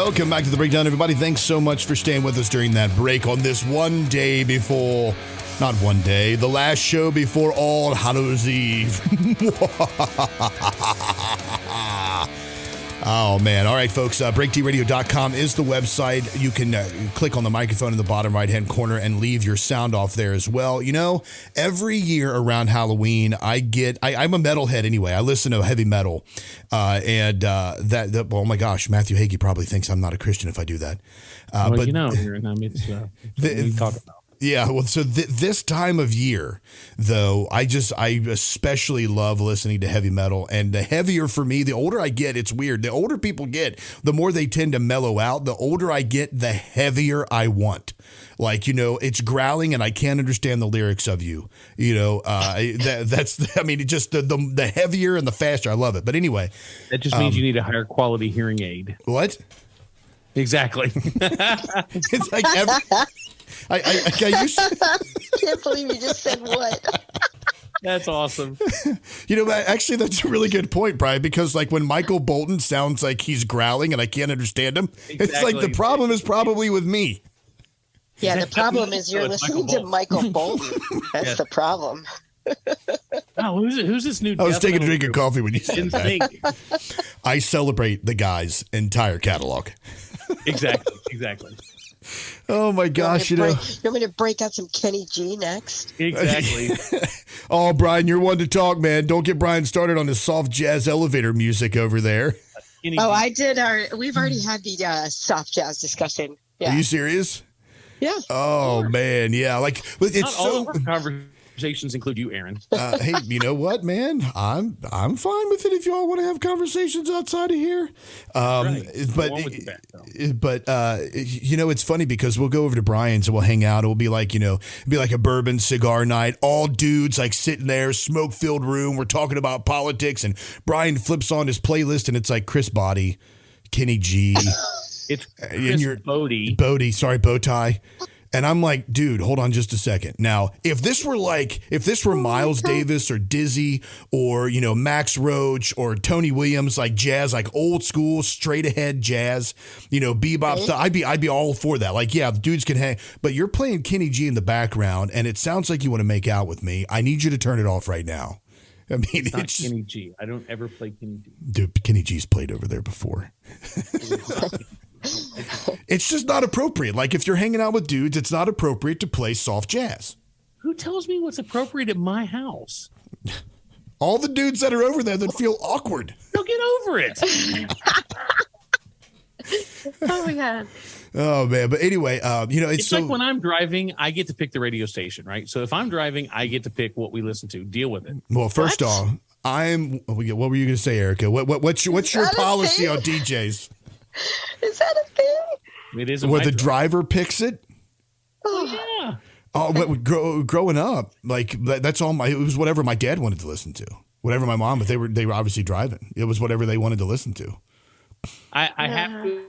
Welcome back to the Breakdown, everybody. Thanks so much for staying with us during that break on this one day before, not one day, the last show before All Hallows Eve. Oh, man. All right, folks. BreakDRadio.com is the website. You can click on the microphone in the bottom right-hand corner and leave your sound off there as well. You know, every year around Halloween, I'm a metalhead anyway. I listen to heavy metal. Oh, my gosh, Matthew Hagee probably thinks I'm not a Christian if I do that. But, you know, it's what we talk about. Yeah, well, so this time of year, though, I especially love listening to heavy metal. And the heavier for me, the older I get, it's weird. The older people get, the more they tend to mellow out. The older I get, the heavier I want. Like, you know, it's growling and I can't understand the lyrics of you. You know, just the heavier and the faster. I love it. But anyway. That just means you need a higher quality hearing aid. What? Exactly. It's like I used to. Can't believe you just said what. That's awesome. You know, actually, that's a really good point, Bryan, because like when Michael Bolton sounds like he's growling and I can't understand him, It's like the problem is probably with me. Yeah, the problem is you're listening to Michael Bolton. That's the problem. Oh, who's this new? I was taking a drink of coffee when you said that. I celebrate the guy's entire catalog. Exactly. Oh my gosh, you want me to break out some Kenny G next? Exactly. Oh, Bryan, you're one to talk, man. Don't get Bryan started on his soft jazz elevator music over there. I did. We've already had the soft jazz discussion. Yeah. Are you serious? Yeah. Oh man, yeah. Like it's not all of our conversations include you, Aaron. Hey, you know what, man? I'm fine with it if y'all want to have conversations outside of here. But you know, it's funny because we'll go over to Bryan's and we'll hang out. It'll be like, it'll be like a bourbon cigar night. All dudes like sitting there, smoke filled room. We're talking about politics, and Bryan flips on his playlist, and it's like Chris Body, Kenny G. It's Chris Bodie. Bowtie. And I'm like, dude, hold on just a second. Now, if this were Miles Davis or Dizzy or, Max Roach or Tony Williams, like jazz, like old school, straight ahead jazz, bebop stuff, I'd be all for that. Like, yeah, the dudes can hang, but you're playing Kenny G in the background and it sounds like you want to make out with me. I need you to turn it off right now. I mean, it's not Kenny G. I don't ever play Kenny G. Dude, Kenny G's played over there before. It's just not appropriate. Like if you're hanging out with dudes, it's not appropriate to play soft jazz. Who tells me what's appropriate at my house? All the dudes that are over there that feel awkward. They'll get over it. Oh my God. Oh man. But anyway, it's like when I'm driving, I get to pick the radio station, right? So if I'm driving, I get to pick what we listen to. Deal with it. Well, first off, what were you going to say, Erica? What's your policy on DJs? Is that a thing? It is. Where the driver picks it? Oh yeah. Oh, growing up, like that's all it was whatever my dad wanted to listen to. Whatever my mom, but they were obviously driving. It was whatever they wanted to listen to. I have to.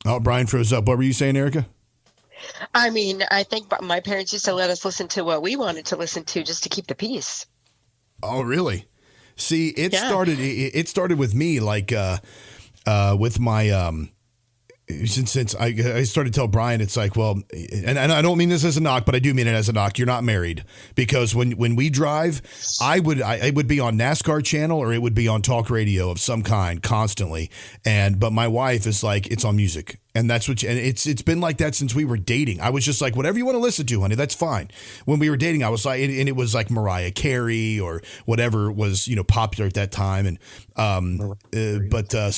Oh, Bryan froze up. What were you saying, Erica? I mean, I think my parents used to let us listen to what we wanted to listen to just to keep the peace. Oh, really? See, it started with me like with my since I started to tell Bryan, it's like, well, and I don't mean this as a knock, but I do mean it as a knock. You're not married, because when we drive, I would be on NASCAR channel or it would be on talk radio of some kind constantly. But my wife is like, it's on music. And that's and it's been like that since we were dating. I was just like, whatever you want to listen to, honey, that's fine. When we were dating, I was like, and it was like Mariah Carey or whatever was, popular at that time. And,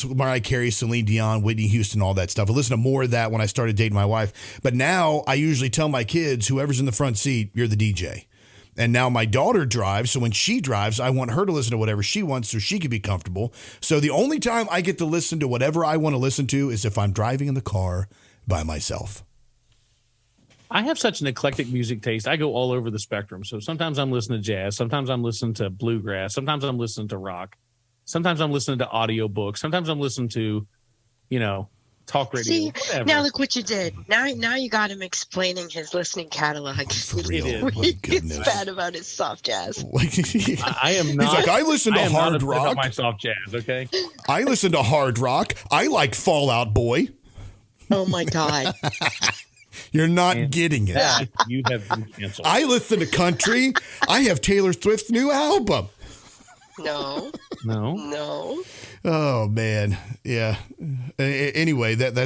Mariah Carey, Celine Dion, Whitney Houston, all that stuff. I listened to more of that when I started dating my wife. But now I usually tell my kids, whoever's in the front seat, you're the DJ. And now my daughter drives, so when she drives, I want her to listen to whatever she wants so she can be comfortable. So the only time I get to listen to whatever I want to listen to is if I'm driving in the car by myself. I have such an eclectic music taste. I go all over the spectrum. So sometimes I'm listening to jazz. Sometimes I'm listening to bluegrass. Sometimes I'm listening to rock. Sometimes I'm listening to audiobooks. Sometimes I'm listening to, talk radio. See, Whatever. now look what you did. Now you got him explaining his listening catalog. For real. is. My He's goodness. bad about his soft jazz. I am not. He's like, I listen to hard rock. My soft jazz, okay. I listen to hard rock. I like Fall Out Boy. Oh my God. You're not getting it. That you have been canceled. I listen to country. I have Taylor Swift's new album. No. No. Oh man, yeah. Anyway, that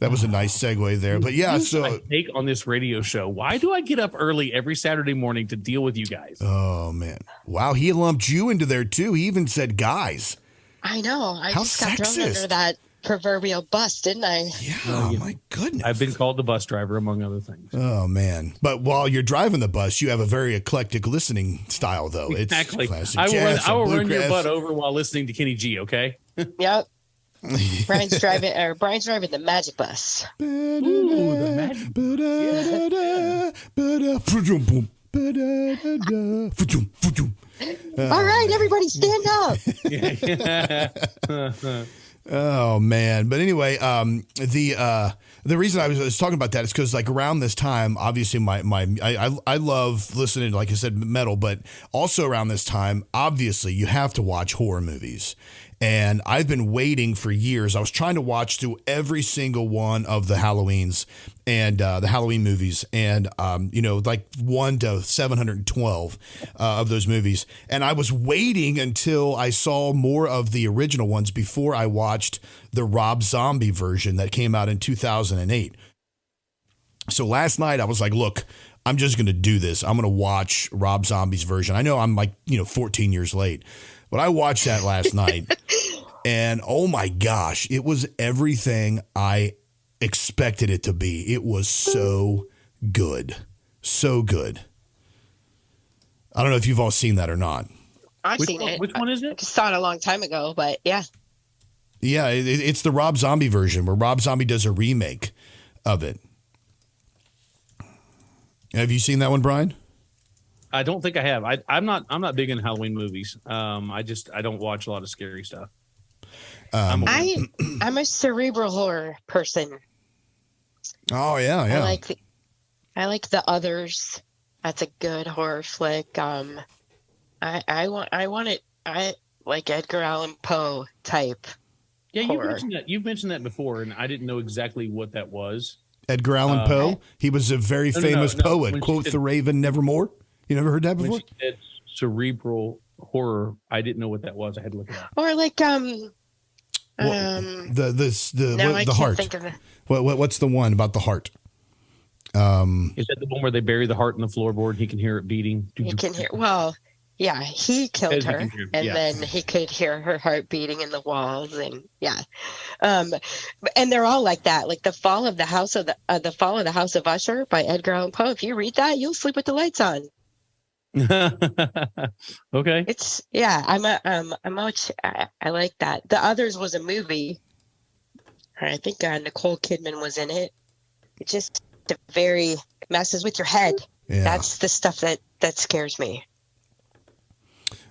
was a nice segue there. But yeah, Here's so my take on this radio show. Why do I get up early every Saturday morning to deal with you guys? oh man, wow, he lumped you into there too. He even said guys. I know. I How just got thrown sexist. under that proverbial bus, didn't I? Yeah, oh, my goodness. I've been called the bus driver, among other things. Oh man! But while you're driving the bus, you have a very eclectic listening style, though. It's Exactly. classic I jazz, will run your bluegrass. butt over while listening to Kenny G. Okay. Yep. Brian's driving the magic bus. Ooh, the All right, everybody stand up. Oh man! But anyway, the reason I was talking about that is because like around this time, obviously I love listening to, like I said, metal, but also around this time, obviously you have to watch horror movies. And I've been waiting for years. I was trying to watch through every single one of the Halloweens and the Halloween movies, and like 1 to 712 of those movies. And I was waiting until I saw more of the original ones before I watched the Rob Zombie version that came out in 2008. So last night I was like, look, I'm just going to do this. I'm going to watch Rob Zombie's version. I know I'm 14 years late. But I watched that last night, and oh my gosh, it was everything I expected it to be. It was so good. So good. I don't know if you've all seen that or not. I've seen it. Which one is I it? just saw it a long time ago, but yeah. Yeah, it's the Rob Zombie version where Rob Zombie does a remake of it. Have you seen that one, Brian? I don't think I have. I'm not big in Halloween movies. I don't watch a lot of scary stuff. I'm a cerebral horror person. Oh yeah. I like the Others. That's a good horror flick. I like Edgar Allan Poe type. Yeah, horror. you've mentioned that before, and I didn't know exactly what that was. Edgar Allan Poe. He was a very famous poet. When Quote she the raven nevermore. You never heard that before? When she said cerebral horror, I didn't know what that was. I had to look it up. Or like the heart. Think of it. What's the one about the heart? Is that the one where they bury the heart in the floorboard? He can hear it beating. He can hear. Well, yeah, he killed her, and yeah. then he could hear her heart beating in the walls, and yeah, and they're all like that. Like the Fall of the House of Usher by Edgar Allan Poe. If you read that, you'll sleep with the lights on. Okay. It's I like that. The Others was a movie. I think Nicole Kidman was in it. It just very messes with your head. Yeah. That's the stuff that scares me.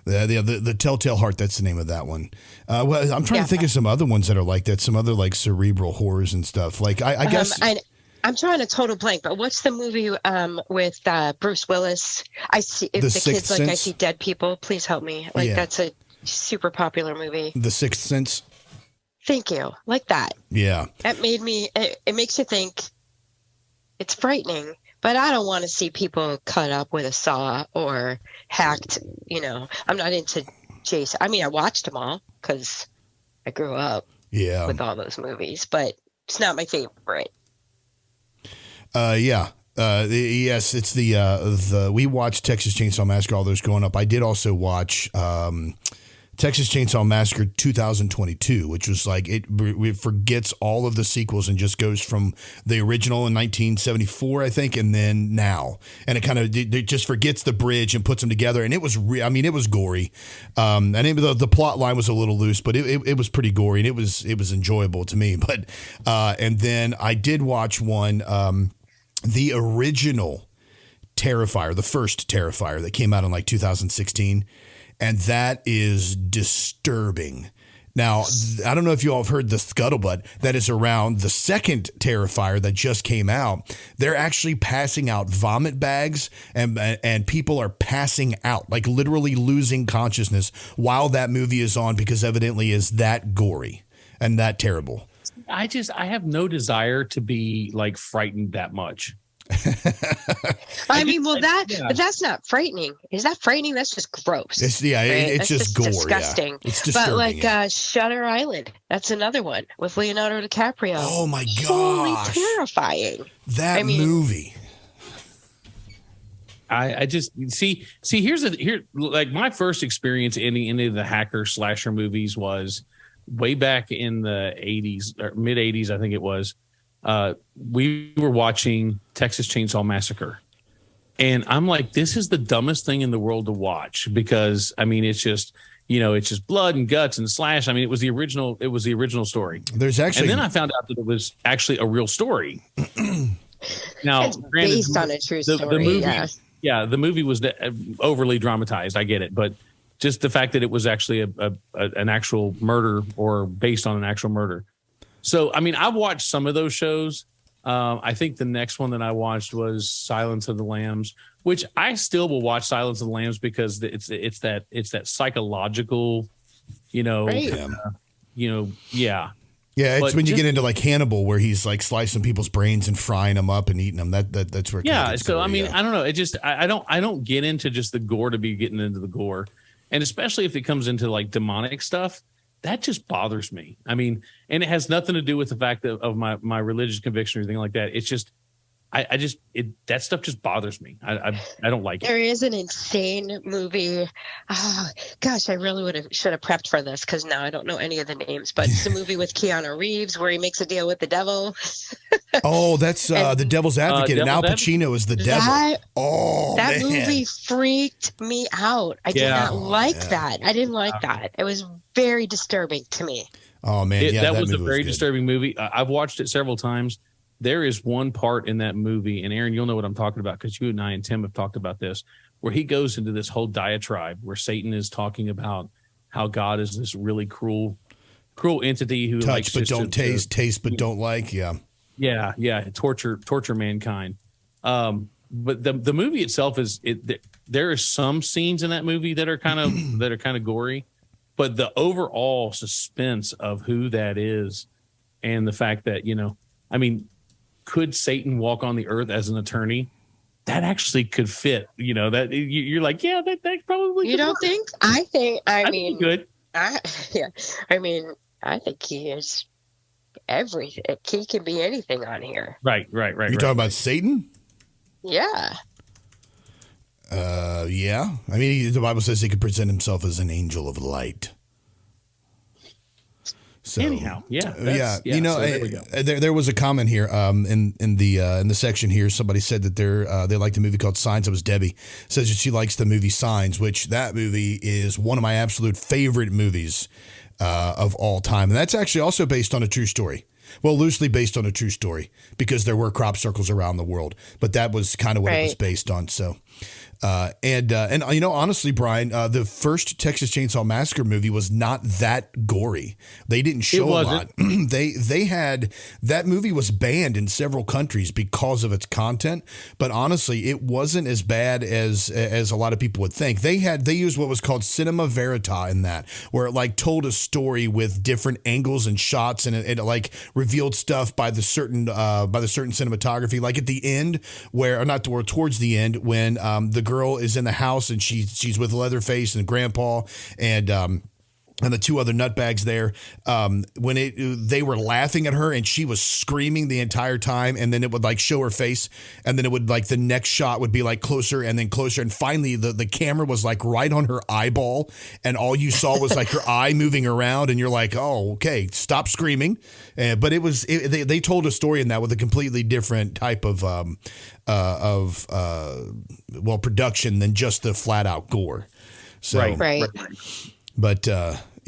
The Telltale Heart, that's the name of that one. Well, I'm trying to think of some other ones that are like that, some other like cerebral horrors and stuff. Like I guess I'm trying to total blank, but what's the movie with Bruce Willis? I see if the kids like I see dead people. Please help me. Like that's a super popular movie. The Sixth Sense. Thank you. Like that. Yeah. That made me. It makes you think. It's frightening. But I don't want to see people cut up with a saw or hacked. I'm not into Jason. I mean, I watched them all because I grew up with all those movies, but it's not my favorite. Yes, it's the we watched Texas Chainsaw Massacre, all those growing up. I did also watch Texas Chainsaw Massacre 2022, which was like it forgets all of the sequels and just goes from the original in 1974, I think, and then now, and it just forgets the bridge and puts them together. And it was, it was gory. And the plot line was a little loose, but it was pretty gory, and it was enjoyable to me. But and then I did watch one, the original Terrifier, the first Terrifier that came out in like 2016. And that is disturbing. Now, I don't know if you all have heard the scuttlebutt that is around the second Terrifier that just came out. They're actually passing out vomit bags and people are passing out, like literally losing consciousness while that movie is on because evidently is that gory and that terrible. I have no desire to be like frightened that much. But that's not frightening. Is that frightening? That's just gross. It's just gore. Disgusting. Yeah. It's disturbing. But Shutter Island, that's another one with Leonardo DiCaprio. Oh my gosh. Holy terrifying. That movie. I just see here like my first experience in any of the hacker slasher movies was way back in the 80s or mid 80s, I think it was. We were watching Texas Chainsaw Massacre, and I'm like, this is the dumbest thing in the world to watch because it's just blood and guts and slash. I mean, it was the original story. There's actually, and then I found out that it was actually a real story. Now, it's based on a true story. The movie, the movie was overly dramatized. I get it, but just the fact that it was actually an actual murder or based on an actual murder. So, I've watched some of those shows. I think the next one that I watched was Silence of the Lambs, which I still will watch Silence of the Lambs because it's that psychological, Right. Yeah, it's when you get into like Hannibal, where he's like slicing people's brains and frying them up and eating them. That's where. Yeah. So I don't know. It just I don't get into just the gore to be getting into the gore, and especially if it comes into like demonic stuff. That just bothers me. And it has nothing to do with the fact of my religious conviction or anything like that. It's just, that stuff just bothers me. I don't like it. There is an insane movie. Oh, gosh, I really should have prepped for this because now I don't know any of the names. But it's a movie with Keanu Reeves where he makes a deal with the devil. Oh, that's The Devil's Advocate, and Al Pacino is the devil. That movie freaked me out. I did not like that. I didn't like that. It was very disturbing to me. Oh man, that was a very disturbing movie. I've watched it several times. There is one part in that movie, and Aaron, you'll know what I'm talking about because you and I and Tim have talked about this, where he goes into this whole diatribe where Satan is talking about how God is this really cruel entity who touch but don't taste but don't like. Yeah. Torture mankind. But the movie itself there are some scenes in that movie that are kind of gory, but the overall suspense of who that is and the fact that, could Satan walk on the earth as an attorney? That actually could fit, that you're like, that probably. You don't think? I think good. I think he is everything. He can be anything on here. Right. You're talking about Satan? Yeah. Yeah. The Bible says he could present himself as an angel of light. So, anyhow, there was a comment here in the section here. Somebody said that they like the movie called Signs. It was Debbie says that she likes the movie Signs, which that movie is one of my absolute favorite movies of all time, and that's actually also based on a true story. Well, loosely based on a true story because there were crop circles around the world, but that was kind of what it was based on. So. Honestly, Bryan, the first Texas Chainsaw Massacre movie was not that gory. They didn't show a lot. They had that movie was banned in several countries because of its content. But honestly, it wasn't as bad as a lot of people would think. They used what was called cinema verita in that, where it like told a story with different angles and shots, and it like revealed stuff by the certain cinematography. Like at the end, towards the end when the girl is in the house and she's with Leatherface and Grandpa and the two other nutbags there, when they were laughing at her and she was screaming the entire time, and then it would like show her face, and then it would like the next shot would be like closer and then closer, and finally the camera was like right on her eyeball, and all you saw was like her eye moving around, and you're like, oh, okay, stop screaming. But they told a story in that with a completely different type of production than just the flat out gore. So, right. But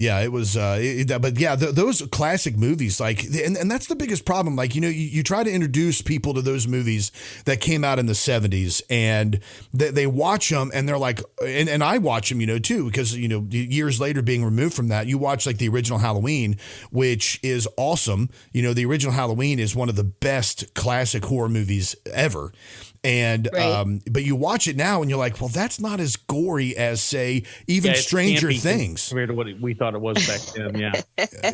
Yeah, it was. But yeah, those classic movies, like, and that's the biggest problem. Like, you try to introduce people to those movies that came out in the 70s, and they watch them, and they're like, and I watch them, too, because years later, being removed from that, you watch like the original Halloween, which is awesome. The original Halloween is one of the best classic horror movies ever. And right. But you watch it now and you're like, well, that's not as gory as, say, even Stranger Things compared to what we thought it was back then. Yeah.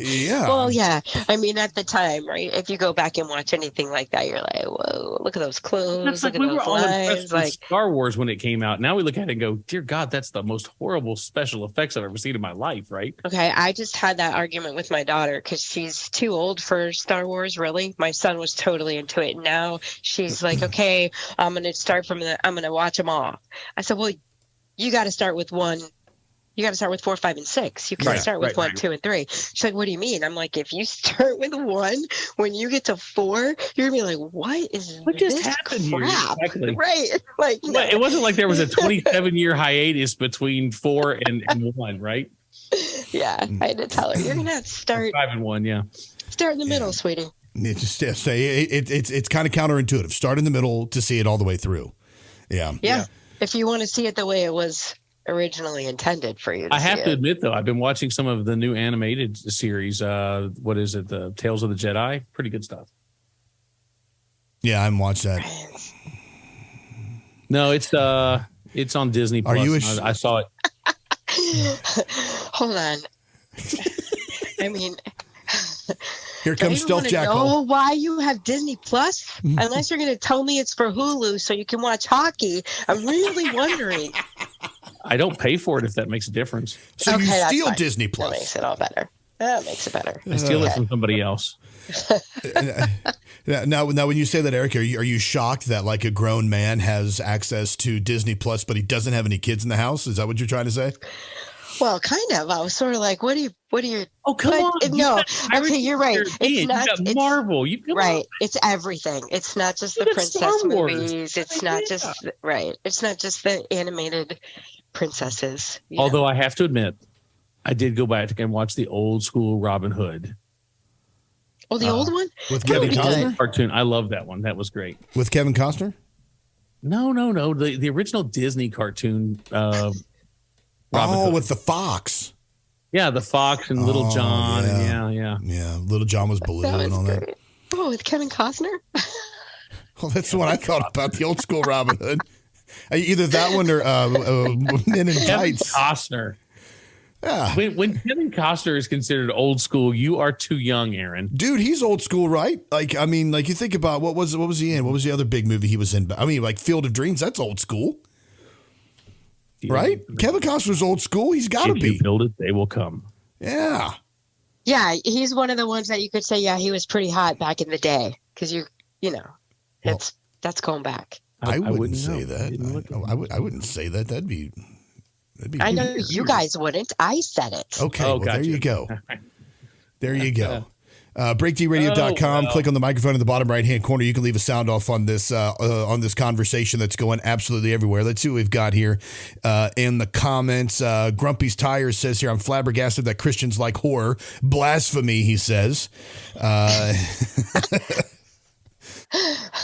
Yeah. Well, yeah. I mean, at the time, right? If you go back and watch anything like that, you're like, whoa, look at those clothes. That's look like at we those were all lines. impressed with Star Wars when it came out. Now we look at it and go, dear God, that's the most horrible special effects I've ever seen in my life, right? Okay, I just had that argument with my daughter because she's too old for Star Wars, really. My son was totally into it. Now she's like, okay, I'm going to watch them all. I said, well, you got to start with one. You got to start with 4, 5, and 6. You can't start with 1, 2, and 3. She's like, what do you mean? I'm like, if you start with 1, when you get to 4, you're going to be like, what just happened here? Exactly. Right. Like, no. It wasn't like there was a 27-year hiatus between 4 and 1, right? Yeah. I had to tell her, you're going to have to start 5 and 1. Yeah. Start in the middle, sweetie. It's kind of counterintuitive. Start in the middle to see it all the way through. Yeah. If you want to see it the way it was originally intended for you to I have to admit, though, I've been watching some of the new animated series. What is it? The Tales of the Jedi. Pretty good stuff. Yeah, I haven't watched that. No, it's on Disney Plus. Are you I saw it. Hold on. I mean, here comes Stealth Jackal. I don't know why you have Disney Plus, unless you're going to tell me it's for Hulu so you can watch hockey. I'm really wondering. I don't pay for it if that makes a difference. So you steal Disney Plus. That makes it all better. That makes it better. I steal it from somebody else. Now, when you say that, Eric, are you shocked that like a grown man has access to Disney Plus, but he doesn't have any kids in the house? Is that what you're trying to say? Well, kind of. I was sort of like, what do you? Oh, come on! No, okay, you're right. It's not Marvel. Right. It's everything. It's not just the princess movies. It's not just right. It's not just the animated princesses. Although I have to admit, I did go back and watch the old school Robin Hood. Oh, the old one with Kevin Costner cartoon. I love that one. That was great. With Kevin Costner? No. The original Disney cartoon. With the fox. Yeah, the fox and Little John. Yeah. And yeah. Little John was blue and all great. that. Oh, with Kevin Costner? Well, that's what I thought about the old school Robin Hood. Either that one or Men in Tights. Costner. Yeah. When Kevin Costner is considered old school, you are too young, Aaron. Dude, he's old school, right? Like, I mean, like you think about what was he in? What was the other big movie he was in? I mean, like Field of Dreams, that's old school. Right? Kevin Costner's old school. He's got to be. If you build it, they will come. Yeah. Yeah, he's one of the ones that you could say, yeah, he was pretty hot back in the day. Because that's going back. I wouldn't say that. I wouldn't say that. That'd be I know weird. You guys wouldn't. I said it. Okay, well, there you go. There you go. BreakDRadio.com. Click on the microphone in the bottom right-hand corner. You can leave a sound off on this conversation that's going absolutely everywhere. Let's see what we've got here in the comments. Grumpy's Tires says here, I'm flabbergasted that Christians like horror. Blasphemy, he says.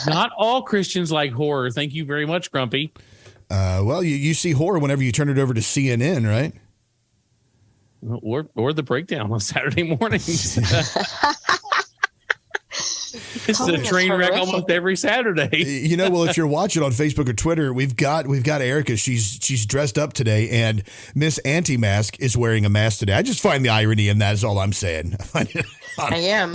Not all Christians like horror. Thank you very much, Grumpy. Well, you see horror whenever you turn it over to CNN, right? Or the breakdown on Saturday mornings. It's a train wreck almost every Saturday. Well, if you're watching on Facebook or Twitter, we've got Erica. She's dressed up today, and Miss Anti-Mask is wearing a mask today. I just find the irony in that is all I'm saying. I am.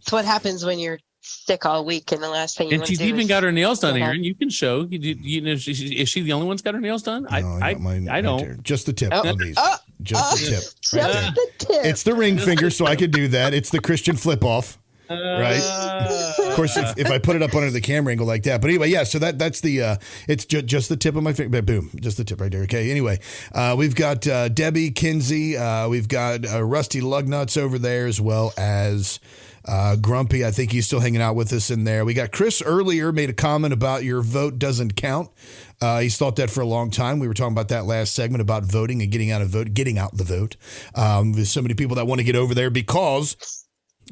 It's what happens when you're sick all week, and the last thing you want to do. And she's even got her nails done, Aaron. You can show. Is she the only one's got her nails done? I don't. Just the tip on these. Just the tip. Just the tip. It's the ring finger, so I could do that. It's the Christian flip off. Right. Of course, if I put it up under the camera angle like that. But anyway, yeah. So that's the it's just the tip of my finger. Boom, just the tip right there. Okay. Anyway, we've got Debbie Kinsey. We've got Rusty Lugnuts over there, as well as Grumpy, I think he's still hanging out with us in there. We got Chris earlier made a comment about your vote doesn't count. He's thought that for a long time. We were talking about that last segment about voting and getting out the vote. There's so many people that want to get over there because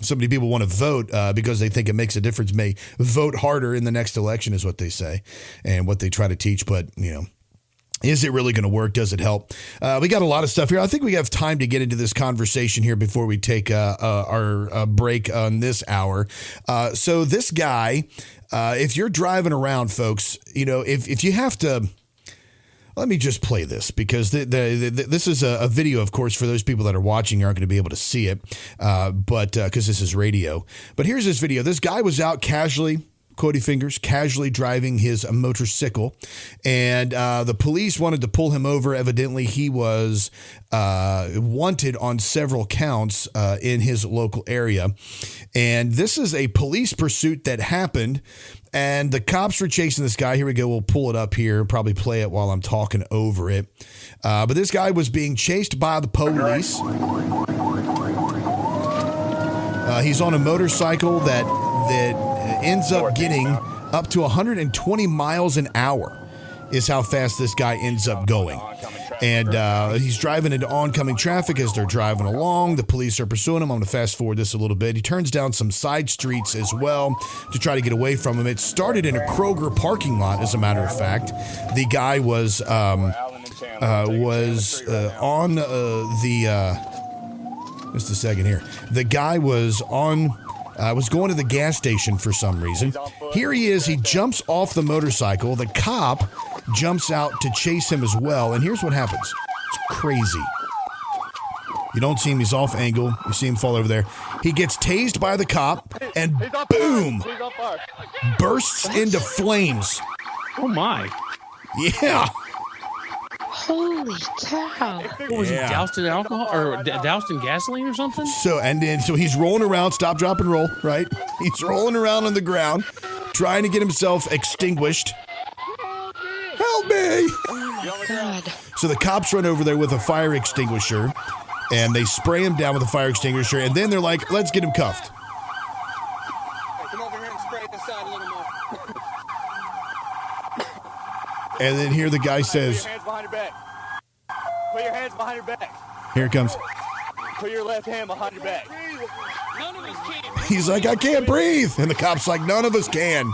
so many people want to vote because they think it makes a difference, may vote harder in the next election is what they say and what they try to teach. But, is it really going to work? Does it help? We got a lot of stuff here. I think we have time to get into this conversation here before we take our break on this hour. So this guy, if you're driving around, folks, if you have to, let me just play this because this is a video, of course, for those people that are watching, you aren't going to be able to see it, but because this is radio. But here's this video. This guy was out casually, quotey fingers, casually driving his motorcycle, and the police wanted to pull him over. Evidently, he was wanted on several counts in his local area, and this is a police pursuit that happened, and the cops were chasing this guy. Here we go. We'll pull it up here, probably play it while I'm talking over it. But this guy was being chased by the police. He's on a motorcycle that ends up getting up to 120 miles an hour is how fast this guy ends up going. And he's driving into oncoming traffic as they're driving along. The police are pursuing him. I'm going to fast forward this a little bit. He turns down some side streets as well to try to get away from him. It started in a Kroger parking lot, as a matter of fact. The guy was on just a second here. The guy was on... was going to the gas station for some reason. Here he is. He jumps off the motorcycle. The cop jumps out to chase him as well. And here's what happens. It's crazy. You don't see him. He's off angle. You see him fall over there. He gets tased by the cop and boom, bursts into flames. Oh, my. Yeah. Holy cow. What was he, doused in alcohol or doused in gasoline or something? So he's rolling around, stop, drop, and roll, right? He's rolling around on the ground, trying to get himself extinguished. Help me! Oh my God. So the cops run over there with a fire extinguisher, and they spray him down with a fire extinguisher, and then they're like, let's get him cuffed. Hey, come over here and spray this side a little more. And then here the guy says... Put your hands behind your back. Put your hands behind your back. Here it comes. Put your left hand behind your back. None of us can. He's like, I can't breathe. And the cop's like, none of us can.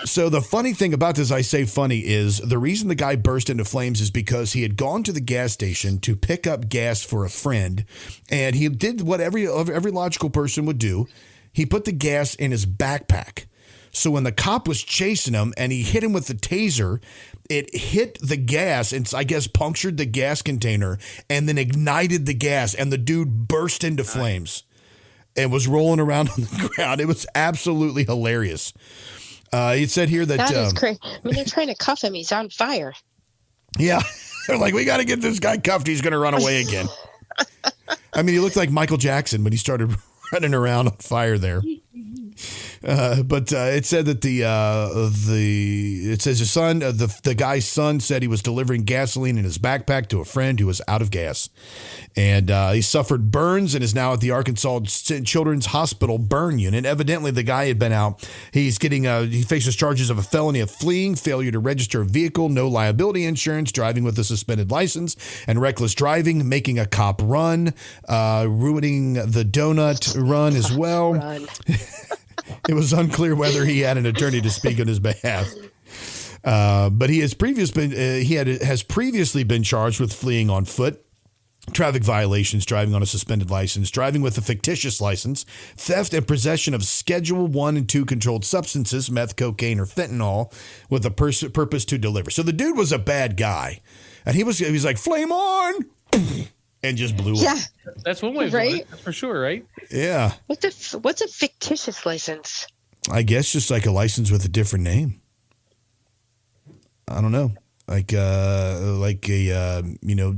So the funny thing about this, I say funny, is the reason the guy burst into flames is because he had gone to the gas station to pick up gas for a friend. And he did what every logical person would do. He put the gas in his backpack. So when the cop was chasing him and he hit him with the taser, it hit the gas and I guess punctured the gas container and then ignited the gas, and the dude burst into flames and was rolling around on the ground. It was absolutely hilarious. It said here that is crazy. I mean, they're trying to cuff him. He's on fire. Yeah. They're like, we got to get this guy cuffed. He's going to run away again. I mean, he looked like Michael Jackson when he started running around on fire there. But it said that it says his son, the guy's son said he was delivering gasoline in his backpack to a friend who was out of gas. And he suffered burns and is now at the Arkansas Children's Hospital burn unit. Evidently, the guy had been out. He's he faces charges of a felony of fleeing, failure to register a vehicle, no liability insurance, driving with a suspended license, and reckless driving, making a cop run, ruining the donut run as well. It was unclear whether he had an attorney to speak on his behalf. But he has previously been charged with fleeing on foot, traffic violations, driving on a suspended license, driving with a fictitious license, theft and possession of Schedule 1 and 2 controlled substances, meth, cocaine, or fentanyl, with a purpose to deliver. So the dude was a bad guy. And he was like, flame on! And just blew up. That's one way, right? That's for sure, right? Yeah. What's a fictitious license? I guess just like a license with a different name. I don't know. Like a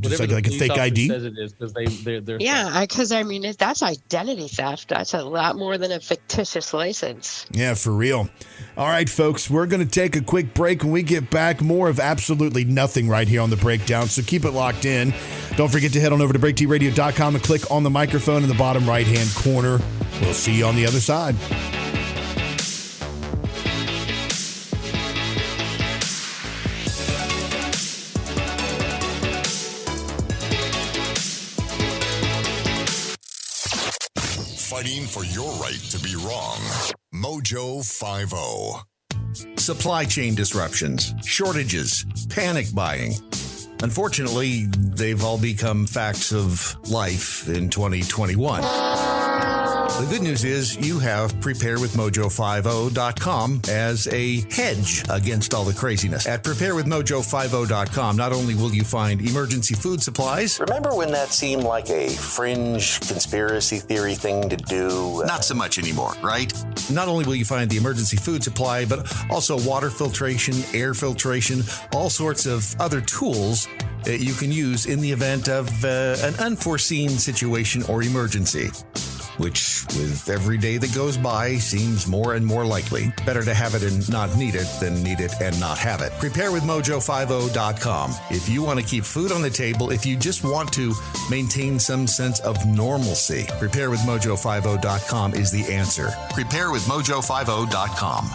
just like a fake ID. Says it is because they're because I mean that's identity theft. That's a lot more than a fictitious license. Yeah, for real. All right, folks, we're going to take a quick break. When we get back, more of absolutely nothing right here on the breakdown. So keep it locked in. Don't forget to head on over to BreakTRadio.com and click on the microphone in the bottom right hand corner. We'll see you on the other side. Fighting for your right to be wrong. MoJo 50. Supply chain disruptions, shortages, panic buying. Unfortunately, they've all become facts of life in 2021. The good news is you have preparewithmojo50.com as a hedge against all the craziness. At preparewithmojo50.com, not only will you find emergency food supplies. Remember when that seemed like a fringe conspiracy theory thing to do? Not so much anymore, right? Not only will you find the emergency food supply, but also water filtration, air filtration, all sorts of other tools that you can use in the event of an unforeseen situation or emergency, which with every day that goes by seems more and more likely. Better to have it and not need it than need it and not have it. Preparewithmojo50.com. If you want to keep food on the table, if you just want to maintain some sense of normalcy, preparewithmojo50.com is the answer. Preparewithmojo50.com.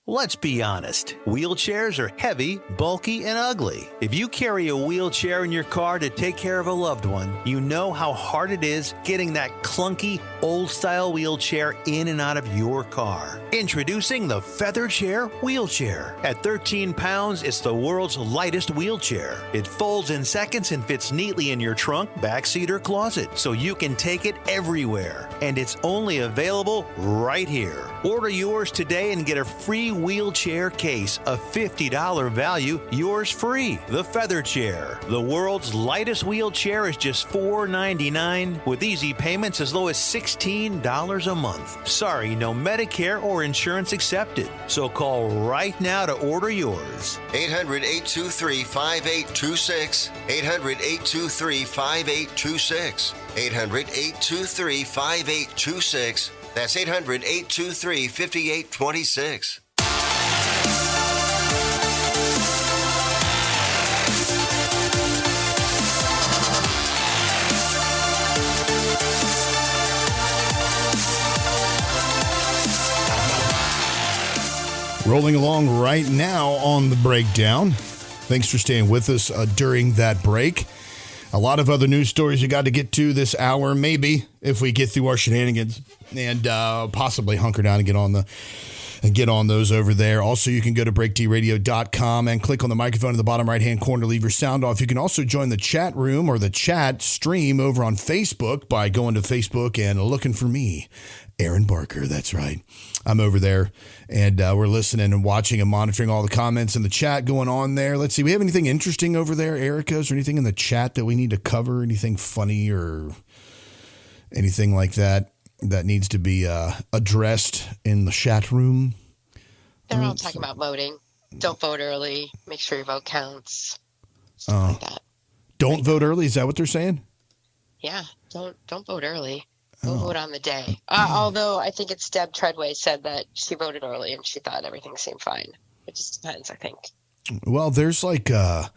Let's be honest. Wheelchairs are heavy, bulky, and ugly. If you carry a wheelchair in your car to take care of a loved one, you know how hard it is getting that clunky, old-style wheelchair in and out of your car. Introducing the Feather Chair Wheelchair. At 13 pounds, it's the world's lightest wheelchair. It folds in seconds and fits neatly in your trunk, backseat, or closet, so you can take it everywhere. And it's only available right here. Order yours today and get a free wheelchair case, a $50 value, yours free. The Feather Chair. The world's lightest wheelchair is just $4.99 with easy payments as low as $16 a month. Sorry, no Medicare or insurance accepted. So call right now to order yours. 800-823-5826. 800-823-5826. 800-823-5826. That's 800-823-5826. Rolling along right now on the breakdown. Thanks for staying with us during that break. A lot of other news stories you got to get to this hour, maybe, if we get through our shenanigans and possibly hunker down and get on those over there. Also, you can go to breakdradio.com and click on the microphone in the bottom right-hand corner. Leave your sound off. You can also join the chat room or the chat stream over on Facebook by going to Facebook and looking for me, Aaron Barker. That's right. I'm over there, and we're listening and watching and monitoring all the comments in the chat going on there. Let's see. We have anything interesting over there, Erica? Is there anything in the chat that we need to cover? Anything funny or anything like that needs to be addressed in the chat room? They're all talking about voting. Don't vote early. Make sure your vote counts. Stuff like that. Don't vote early? Is that what they're saying? Yeah. Don't vote early. Go vote on the day. Although I think it's Deb Treadway said that she voted early and she thought everything seemed fine. It just depends, I think. Well, there's like my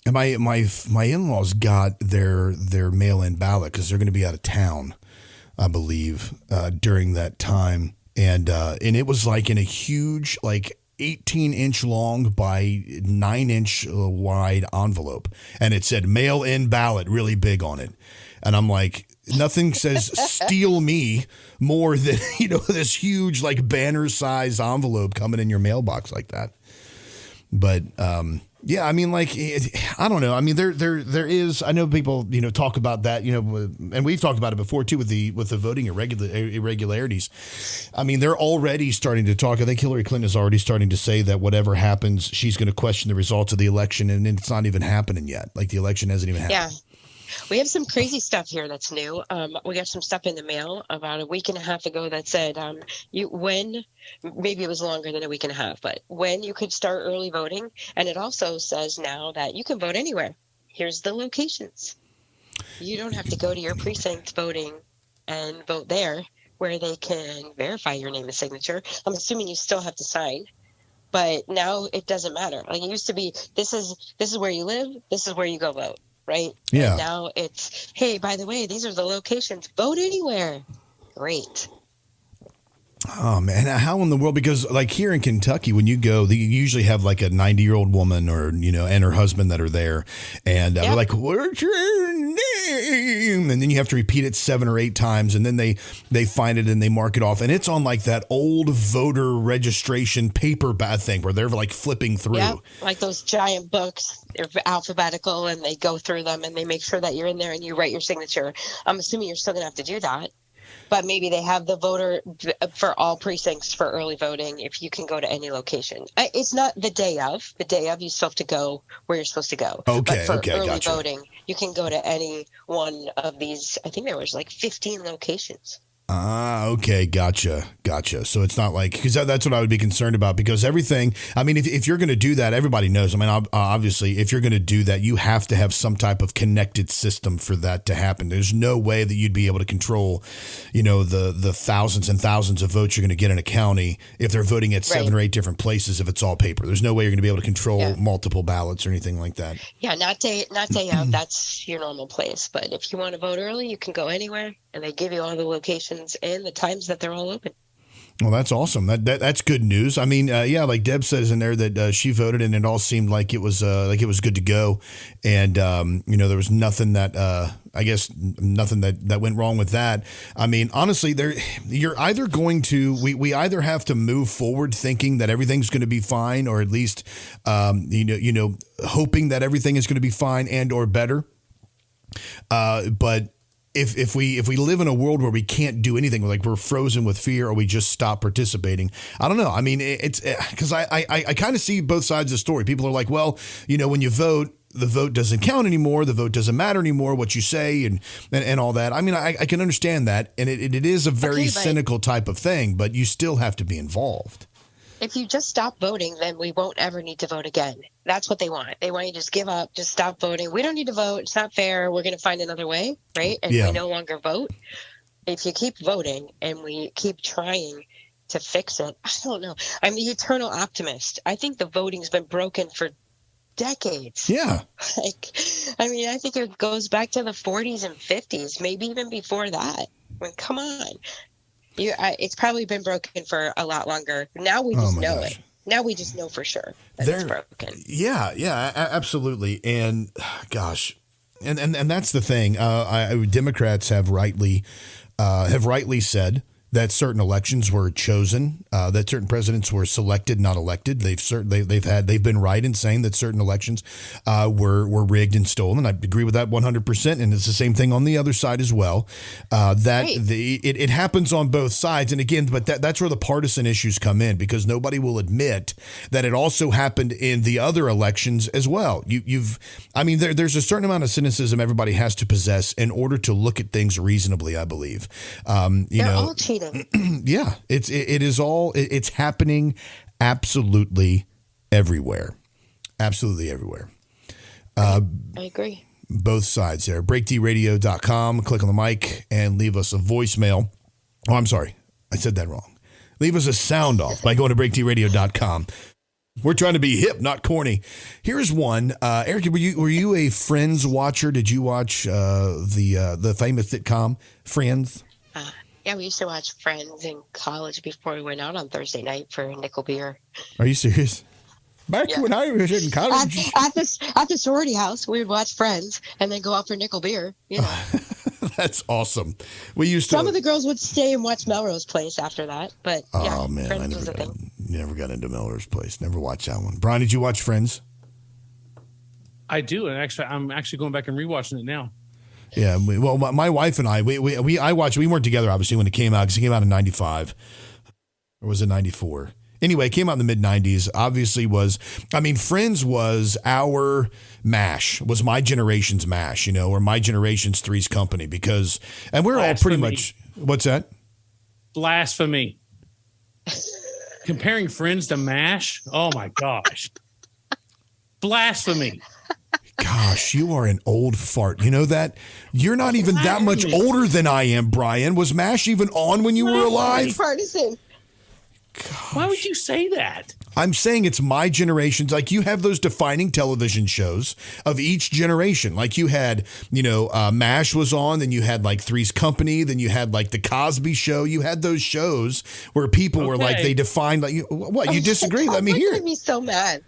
in-laws got their mail-in ballot because they're going to be out of town, I believe, during that time, and it was like in a huge 18-inch long by 9-inch wide envelope, and it said mail-in ballot really big on it. And I'm like, nothing says steal me more than, this huge banner size envelope coming in your mailbox like that. But yeah, I mean, I don't know. I mean, there is. I know people talk about that, and we've talked about it before too with the voting irregularities. I mean, they're already starting to talk. I think Hillary Clinton is already starting to say that whatever happens, she's going to question the results of the election, and it's not even happening yet. The election hasn't even happened. Yeah. We have some crazy stuff here that's new. We got some stuff in the mail about a week and a half ago that said maybe it was longer than a week and a half, but when you could start early voting. And it also says now that you can vote anywhere. Here's the locations. You don't have to go to your precinct voting and vote there where they can verify your name and signature. I'm assuming you still have to sign. But now it doesn't matter. It used to be, this is where you live, this is where you go vote. right? Yeah. And now it's, hey, by the way, these are the locations. Vote anywhere. Great. Oh man, how in the world? Because like here in Kentucky, when you go, you usually have like a 90-year-old woman or and her husband that are there, and we're like, "What's your name?" And then you have to repeat it 7 or 8 times, and then they find it and they mark it off, and it's on like that old voter registration paper thing where they're like flipping through, like those giant books. They're alphabetical, and they go through them, and they make sure that you're in there and you write your signature. I'm assuming you're still gonna have to do that. But maybe they have the voter for all precincts for early voting if you can go to any location. It's not the day of. The day of, you still have to go where you're supposed to go. Okay, but for early gotcha. voting, you can go to any one of these. I think there was like 15 locations. Okay. Gotcha. So it's not like, because that's what I would be concerned about, because everything, I mean, if you're going to do that, everybody knows. I mean, obviously, if you're going to do that, you have to have some type of connected system for that to happen. There's no way that you'd be able to control, the thousands and thousands of votes you're going to get in a county if they're voting at 7 or 8 different places if it's all paper. There's no way you're going to be able to control multiple ballots or anything like that. Yeah, not day of. That's your normal place. But if you want to vote early, you can go anywhere, and they give you all the locations and the times that they're all open. Well, that's awesome. That's good news. I mean, like Deb says in there that she voted and it all seemed like it was good to go, and there was nothing that nothing that went wrong with that. I mean, honestly, you're either going to we either have to move forward thinking that everything's going to be fine, or at least hoping that everything is going to be fine and or better. But if we live in a world where we can't do anything, like we're frozen with fear, or we just stop participating, I don't know. I mean, it's because I kind of see both sides of the story. People are like, well, when you vote, the vote doesn't count anymore. The vote doesn't matter anymore, what you say and all that. I mean, I can understand that. And it is a very cynical type of thing, but you still have to be involved. If you just stop voting, then we won't ever need to vote again. That's what they want. They want you to just give up, just stop voting. We don't need to vote. It's not fair. We're going to find another way, right? And we no longer vote. If you keep voting and we keep trying to fix it, I don't know. I'm the eternal optimist. I think the voting's been broken for decades. Yeah. I think it goes back to the 40s and 50s, maybe even before that. I mean, come on. It's probably been broken for a lot longer. Now we just know it. Now we just know for sure that it's broken. Yeah, absolutely. And gosh, and that's the thing. Democrats have rightly said that certain elections were chosen, that certain presidents were selected, not elected. They've been right in saying that certain elections were rigged and stolen. I agree with that 100%. And it's the same thing on the other side as well. It happens on both sides. And again, but that's where the partisan issues come in, because nobody will admit that it also happened in the other elections as well. There's a certain amount of cynicism everybody has to possess in order to look at things reasonably, I believe. They're all cheating. Yeah, it's happening absolutely everywhere. Absolutely everywhere. I agree. Both sides there. BreakDRadio.com. Click on the mic and leave us a voicemail. Oh, I'm sorry. I said that wrong. Leave us a sound off by going to BreakDRadio.com. We're trying to be hip, not corny. Here's one. Eric, were you a Friends watcher? Did you watch the famous sitcom Friends? Yeah, we used to watch Friends in college before we went out on Thursday night for nickel beer. Are you serious? Back when I was in college. At the sorority house, we would watch Friends and then go out for nickel beer. That's awesome. Some of the girls would stay and watch Melrose Place after that. But man, Friends I was a thing. never got into Melrose Place. Never watched that one. Bryan, did you watch Friends? I do, and actually, I'm actually going back and rewatching it now. Yeah, well, my wife and I watched. We weren't together obviously when it came out, because it came out in '95, or was it '94? Anyway, it came out in the mid '90s. Obviously, Friends was our MASH, was my generation's MASH, or my generation's Three's Company, and we're all pretty much. What's that? Blasphemy. Comparing Friends to MASH? Oh my gosh. Blasphemy. Gosh, you are an old fart. You know that? You're not even that much older than I am, Bryan. Was MASH even on when you were alive? Partisan. Why would you say that? I'm saying it's my generation's. Like, you have those defining television shows of each generation. Like, you had, MASH was on, then you had like Three's Company, then you had like the Cosby Show. You had those shows where people were like, they defined like, what, you disagree? Let me hear it. Me so mad.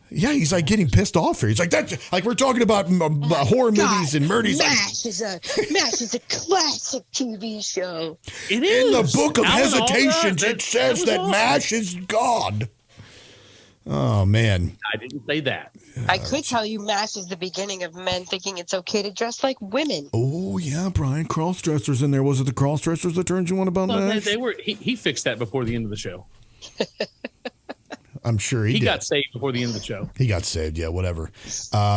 Yeah, he's like getting pissed off here. He's like, that's like, we're talking about horror movies and murder. MASH is a classic TV show. It is. In the Book of Hesitations, it says that MASH is God. Oh, man. I didn't say that. I could tell you MASH is the beginning of men thinking it's okay to dress like women. Oh, yeah, Bryan. Cross-dressers in there. Was it the cross-dressers that turned you on about MASH? They were. He fixed that before the end of the show. I'm sure he did. Got saved before the end of the show. He got saved. Yeah, whatever.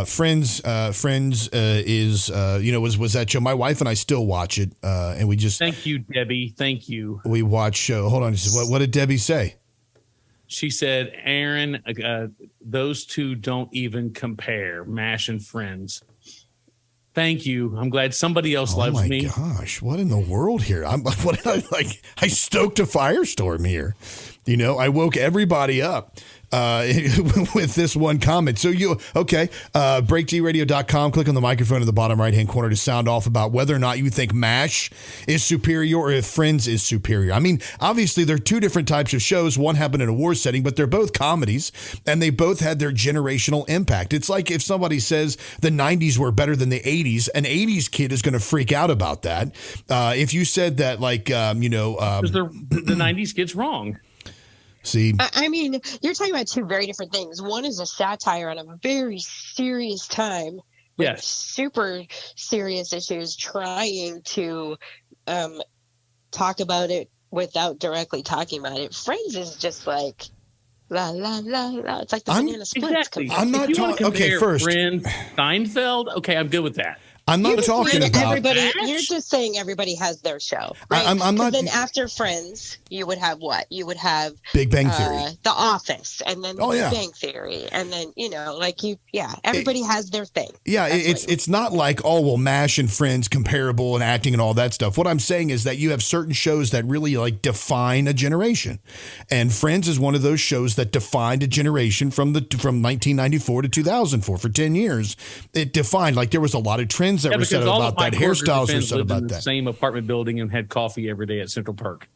Friends is, was that show. My wife and I still watch it. And we just. Thank you, Debbie. Thank you. We watch. Hold on. What did Debbie say? She said, Aaron, those two don't even compare, MASH and Friends. Thank you. I'm glad somebody else loves me. Oh, my gosh. What in the world here? I stoked a firestorm here. I woke everybody up with this one comment. So breakgradio.com, click on the microphone in the bottom right-hand corner to sound off about whether or not you think MASH is superior or if Friends is superior. I mean, obviously, they're two different types of shows. One happened in a war setting, but they're both comedies, and they both had their generational impact. It's like if somebody says the 90s were better than the 80s, an 80s kid is going to freak out about that. If you said that, like, because the 90s kid's wrong. See, I mean, you're talking about two very different things. One is a satire on a very serious time with super serious issues, trying to talk about it without directly talking about it. Friends is just like la la la la. It's like the banana splits. Exactly. I'm not talking. Okay, first, Friends, Seinfeld. Okay, I'm good with that. I'm not talking about everybody. You're just saying everybody has their show, right? I'm not. Then after Friends, you would have what? You would have Big Bang Theory, The Office, and then Big Bang Theory, and then everybody has their thing. Yeah, it's not like MASH and Friends comparable and acting and all that stuff. What I'm saying is that you have certain shows that really like define a generation, and Friends is one of those shows that defined a generation from 1994 to 2004 for 10 years. It defined, like, there was a lot of trends that were said about that. Hairstyles were said about that. Same apartment building and had coffee every day at Central Park.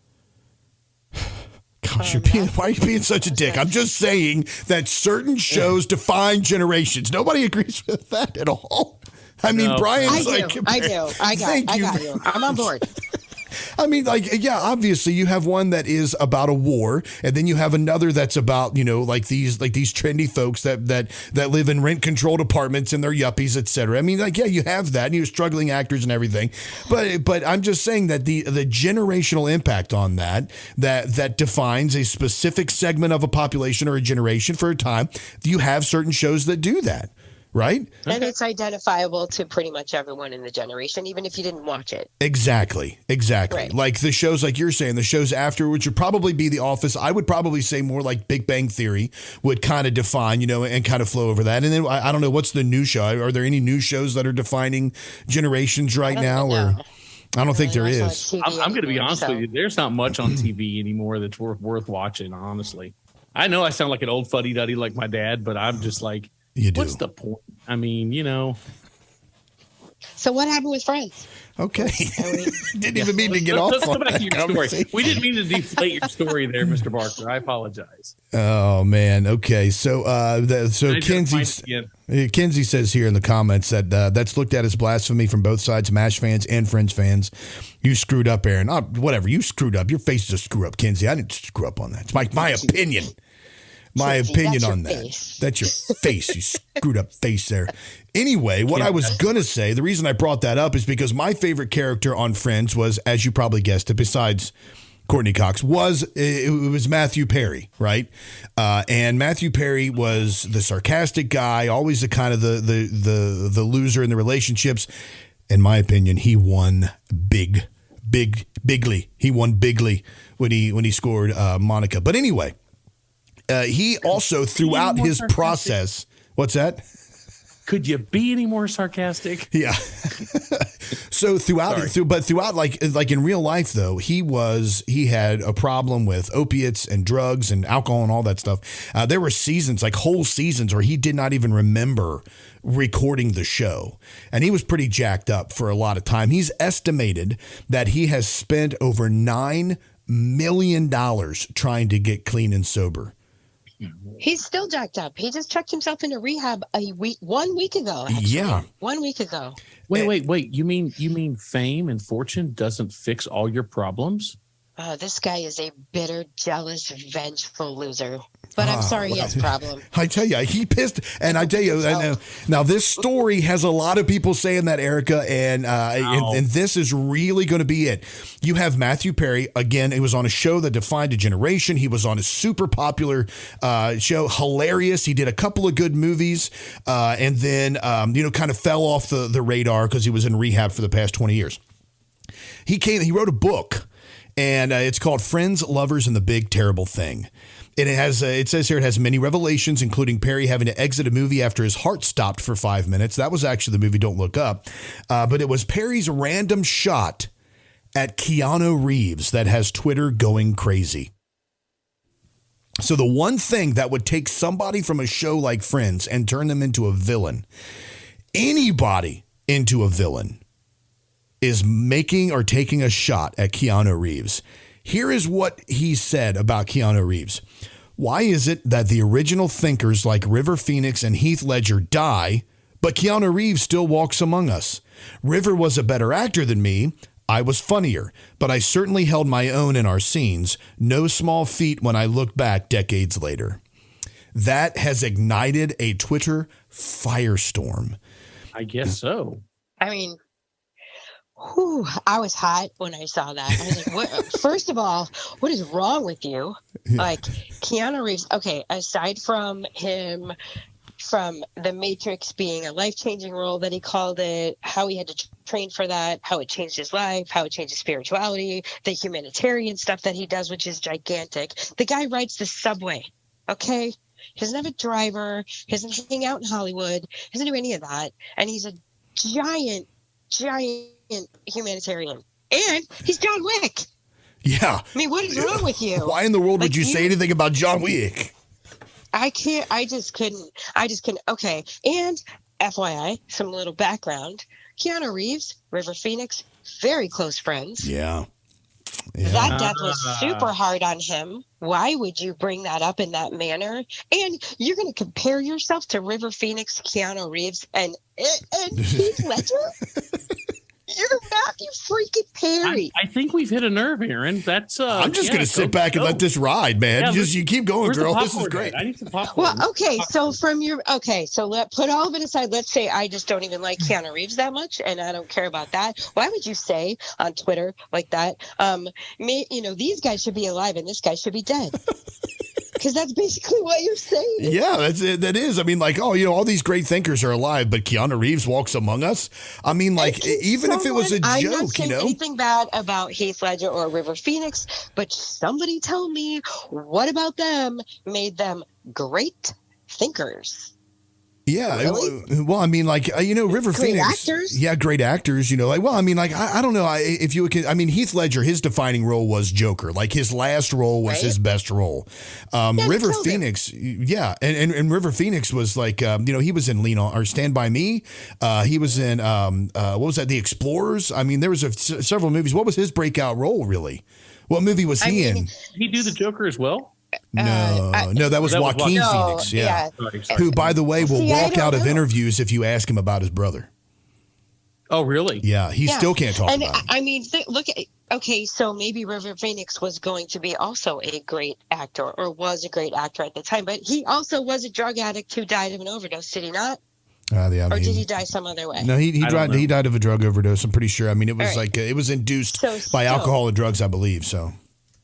Gosh, why are you being such a dick? I'm just saying that certain shows define generations. Nobody agrees with that at all. I mean, Bryan's I got you. I'm on board. I mean, obviously you have one that is about a war, and then you have another that's about, like these trendy folks that live in rent controlled apartments and they're yuppies, etc. I mean, you have that, and you're struggling actors and everything. But I'm just saying that the generational impact on that defines a specific segment of a population or a generation for a time. You have certain shows that do that. Right? And it's identifiable to pretty much everyone in the generation, even if you didn't watch it. Exactly. Right. Like the shows, like you're saying, the shows after, which would probably be The Office. I would probably say more like Big Bang Theory would kind of define, and kind of flow over that. And then I don't know, what's the new show? Are there any new shows that are defining generations right now? Or I don't think there is. I'm going to be honest with you. There's not much on TV anymore that's worth watching, honestly. I know I sound like an old fuddy-duddy like my dad, but I'm just like, what's the point? I mean, So what happened with Friends? Okay. Didn't even mean to get off Let's on go back that to your story. We didn't mean to deflate your story there, Mr. Barker. I apologize. Oh, man. Okay. So Kenzie says here in the comments that that's looked at as blasphemy from both sides, MASH fans and Friends fans. You screwed up, Aaron. Whatever. You screwed up. Your face is a screw up, Kenzie. I didn't screw up on that. It's my opinion. My opinion on that. That's your face. You screwed up face there. Anyway, what I was going to say, the reason I brought that up is because my favorite character on Friends was, as you probably guessed it, besides Courtney Cox, was Matthew Perry, right? And Matthew Perry was the sarcastic guy, always the kind of the loser in the relationships. In my opinion, he won bigly. He won bigly when he scored Monica. But anyway. He also, throughout his process, what's that? Could you be any more sarcastic? Yeah. So throughout, like in real life though, he had a problem with opiates and drugs and alcohol and all that stuff. There were seasons, like whole seasons, where he did not even remember recording the show, and he was pretty jacked up for a lot of time. He's estimated that he has spent over $9 million trying to get clean and sober. He's still jacked up. He just checked himself into rehab 1 week ago. Actually. Yeah. 1 week ago. Wait. You mean fame and fortune doesn't fix all your problems? This guy is a bitter, jealous, vengeful loser. But I'm sorry he has a problem. I tell you, he pissed. And I tell you, now this story has a lot of people saying that, Erica, and this is really going to be it. You have Matthew Perry. Again, he was on a show that defined a generation. He was on a super popular show, hilarious. He did a couple of good movies, and then, kind of fell off the radar because he was in rehab for the past 20 years. He wrote a book, and it's called Friends, Lovers, and the Big Terrible Thing. And it says here it has many revelations, including Perry having to exit a movie after his heart stopped for 5 minutes. That was actually the movie Don't Look Up. But it was Perry's random shot at Keanu Reeves that has Twitter going crazy. So the one thing that would take somebody from a show like Friends and turn them into a villain, anybody into a villain, is making or taking a shot at Keanu Reeves. Here is what he said about Keanu Reeves. Why is it that the original thinkers like River Phoenix and Heath Ledger die, but Keanu Reeves still walks among us? River was a better actor than me. I was funnier, but I certainly held my own in our scenes. No small feat when I look back decades later. That has ignited a Twitter firestorm. I guess so. I mean, I was hot when I saw that. I was like, what? First of all, what is wrong with you? Like, Keanu Reeves, okay, aside from him from The Matrix being a life-changing role that he called it, how he had to train for that, how it changed his life, how it changed his spirituality, the humanitarian stuff that he does, which is gigantic. The guy rides the subway, okay? He doesn't have a driver. He doesn't hang out in Hollywood. He doesn't do any of that. And he's a giant humanitarian, and he's John Wick. Yeah, I mean, what is wrong with you? Why in the world would you say anything about John Wick? I just couldn't. Okay, and FYI, some little background: Keanu Reeves, River Phoenix, very close friends. Yeah. That death was super hard on him. Why would you bring that up in that manner? And you're going to compare yourself to River Phoenix, Keanu Reeves, and Heath Ledger? You're Matthew freaking Perry. I think we've hit a nerve, Aaron. That's. I'm just going to sit back and let this ride, man. Yeah, you keep going, girl. This is great. I need some popcorn. Well, okay. So put all of it aside. Let's say I just don't even like Keanu Reeves that much, and I don't care about that. Why would you say on Twitter like that? These guys should be alive and this guy should be dead. Because that's basically what you're saying. Yeah, that is. I mean, like, all these great thinkers are alive, but Keanu Reeves walks among us. I mean, like, even if it was a I'm joke, not saying anything bad about Heath Ledger or River Phoenix, but somebody tell me what about them made them great thinkers? Yeah. Really? Well, I mean, like, River great Phoenix. Actors? Yeah, great actors. I don't know. Heath Ledger, his defining role was Joker. Like, his last role was his best role. River Phoenix. Yeah. And River Phoenix was like, he was in Lean On or Stand By Me. He was in, what was that? The Explorers. I mean, there was several movies. What was his breakout role, really? What movie was he in? Did he do the Joker as well? No, that was Joaquin Phoenix. Yeah. Sorry. Who, by the way, will walk out of interviews if you ask him about his brother. Oh, really? Yeah, he still can't talk about it. I mean, so maybe River Phoenix was going to be also a great actor or was a great actor at the time, but he also was a drug addict who died of an overdose, did he not? Or did he die some other way? No, he died of a drug overdose, I'm pretty sure. I mean, it was it was induced by alcohol and drugs, I believe, so.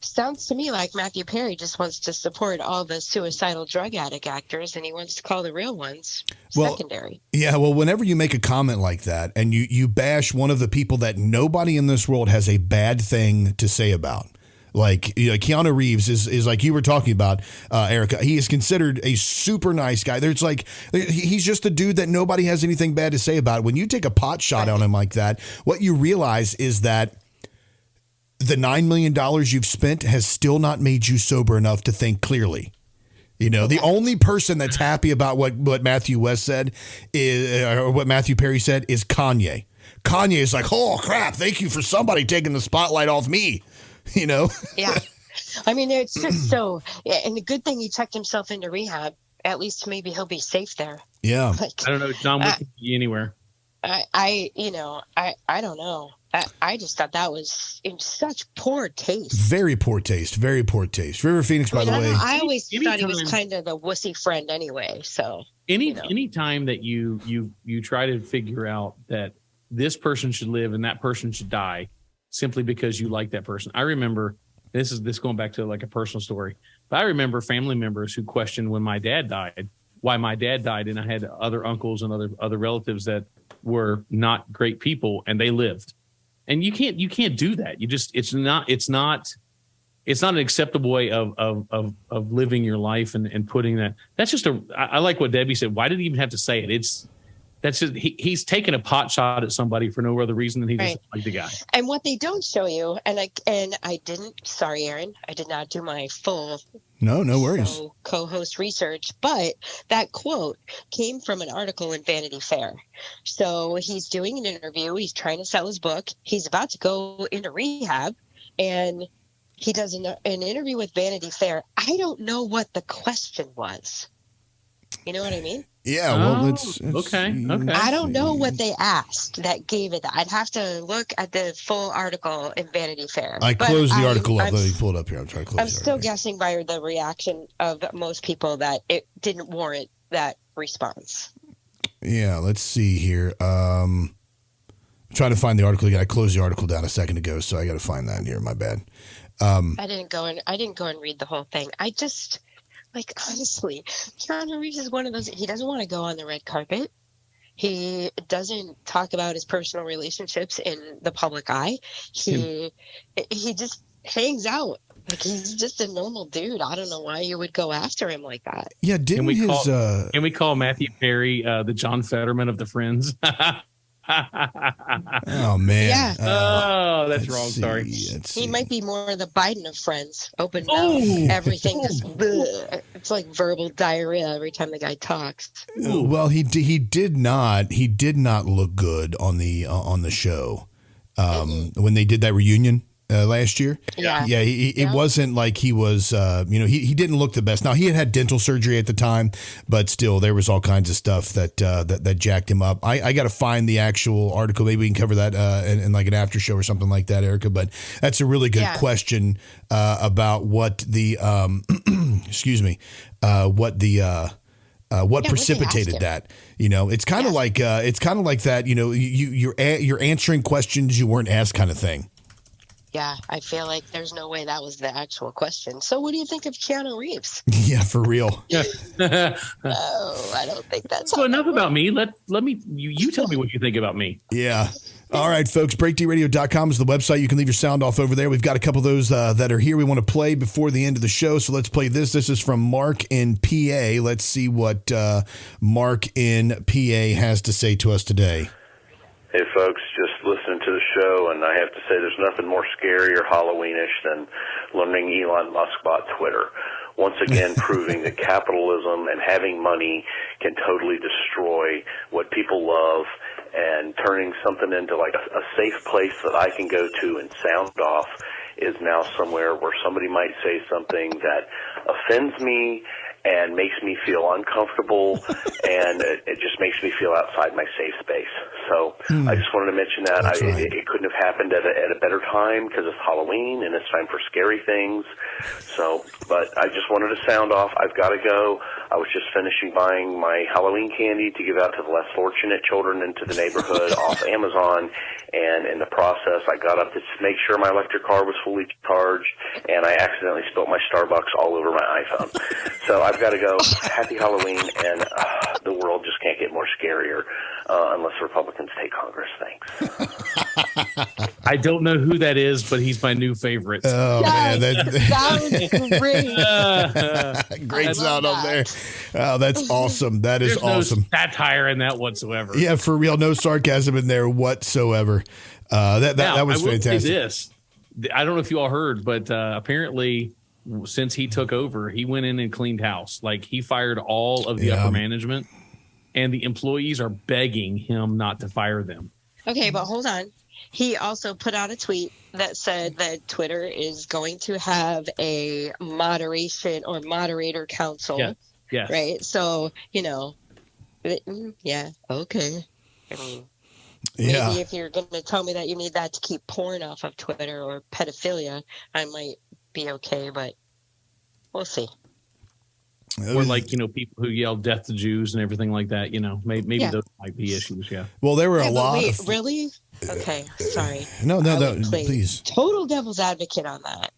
Sounds to me like Matthew Perry just wants to support all the suicidal drug addict actors, and he wants to call the real ones secondary. Yeah, well, whenever you make a comment like that and you bash one of the people that nobody in this world has a bad thing to say about, Like, Keanu Reeves is like you were talking about, Erica. He is considered a super nice guy. There's like, he's just a dude that nobody has anything bad to say about. When you take a pot shot on him like that, what you realize is that the $9 million you've spent has still not made you sober enough to think clearly. The only person that's happy about what Matthew West said or what Matthew Perry said is Kanye. Kanye is like, oh crap, thank you for somebody taking the spotlight off me. Yeah. I mean, it's just so, and the good thing he checked himself into rehab. At least maybe he'll be safe there. Yeah. Like, I don't know. John Wick could be anywhere. I don't know. I just thought that was in such poor taste. Very poor taste. Very poor taste. River Phoenix, by the way. I always thought he was kind of the wussy friend anyway. So any time that you try to figure out that this person should live and that person should die simply because you like that person. I remember this going back to like a personal story, but I remember family members who questioned when my dad died, why my dad died. And I had other uncles and other relatives that were not great people and they lived. And you can't do that. It's not an acceptable way of living your life and putting that. That's just I like what Debbie said. Why did he even have to say it? That's just he's taking a pot shot at somebody for no other reason than he doesn't like the guy. And what they don't show you, and I didn't. Sorry, Aaron, I did not do my full. No worries. Co-host research, but that quote came from an article in Vanity Fair. So he's doing an interview. He's trying to sell his book. He's about to go into rehab, and he does an interview with Vanity Fair. I don't know what the question was. You know what I mean? Yeah, well, let's okay. I don't know what they asked that gave it. I'd have to look at the full article in Vanity Fair. I closed the article up. Let me pull it up here. I'm trying to close it. I'm still guessing by the reaction of most people that it didn't warrant that response. Yeah, let's see here. I'm trying to find the article again. I closed the article down a second ago, so I got to find that in here. My bad. I didn't go and read the whole thing. I just... Like, honestly, Keanu Reeves is one of those, he doesn't want to go on the red carpet. He doesn't talk about his personal relationships in the public eye. He just hangs out. Like, he's just a normal dude. I don't know why you would go after him like that. Yeah, can we call Matthew Perry the John Fetterman of the Friends? Oh man! Yeah. That's wrong. See, sorry. He might be more the Biden of Friends. Open mouth, everything. It's like verbal diarrhea every time the guy talks. Well, he did not look good on the show when they did that reunion last year. Yeah. It wasn't like he was. He didn't look the best. Now he had dental surgery at the time, but still there was all kinds of stuff that jacked him up. I got to find the actual article. Maybe we can cover that in like an after show or something like that, Erica. But that's a really good question about what the what precipitated that. It's kind of like that. You're answering questions you weren't asked, kind of thing. Yeah, I feel like there's no way that was the actual question. So what do you think of Keanu Reeves? Yeah, for real. Oh, I don't think that's so enough about me. Let me you tell me what you think about me. Yeah. All right, folks, breakdradio.com is the website. You can leave your sound off over there. We've got a couple of those that are here we want to play before the end of the show. So let's play this. This is from Mark in PA. Let's see what Mark in PA has to say to us today. Hey, folks, just listening to the show, and I have to say there's nothing more scary or Halloweenish than learning Elon Musk bought Twitter. Once again, proving that capitalism and having money can totally destroy what people love, and turning something into like a safe place that I can go to and sound off is now somewhere where somebody might say something that offends me and makes me feel uncomfortable, and it just makes me feel outside my safe space. So I just wanted to mention that. It couldn't have happened at a better time because it's Halloween and it's time for scary things. So, but I just wanted to sound off. I've got to go. I was just finishing buying my Halloween candy to give out to the less fortunate children into the neighborhood off Amazon, and in the process, I got up to make sure my electric car was fully charged, and I accidentally spilled my Starbucks all over my iPhone. So I've got to go. Happy Halloween, and the world just can't get more scarier. unless Republicans take Congress. Thanks. I don't know who that is, but he's my new favorite. Oh, man. That was great. Great sound up there. Oh, that's awesome. That is awesome. No satire in that whatsoever. Yeah, for real. No sarcasm in there whatsoever. That was fantastic. Say this. I don't know if you all heard, but apparently since he took over, he went in and cleaned house. Like, he fired all of the upper management, and the employees are begging him not to fire them. Okay, but hold on. He also put out a tweet that said that Twitter is going to have a moderation or moderator council. Yes. Right? So, yeah, okay. I mean, maybe if you're going to tell me that you need that to keep porn off of Twitter or pedophilia, I might be okay, but we'll see. Or people who yell death to Jews and everything like that, maybe those might be issues. Yeah. Well, there were a lot of... Really? Okay. Sorry. No, please. Total devil's advocate on that.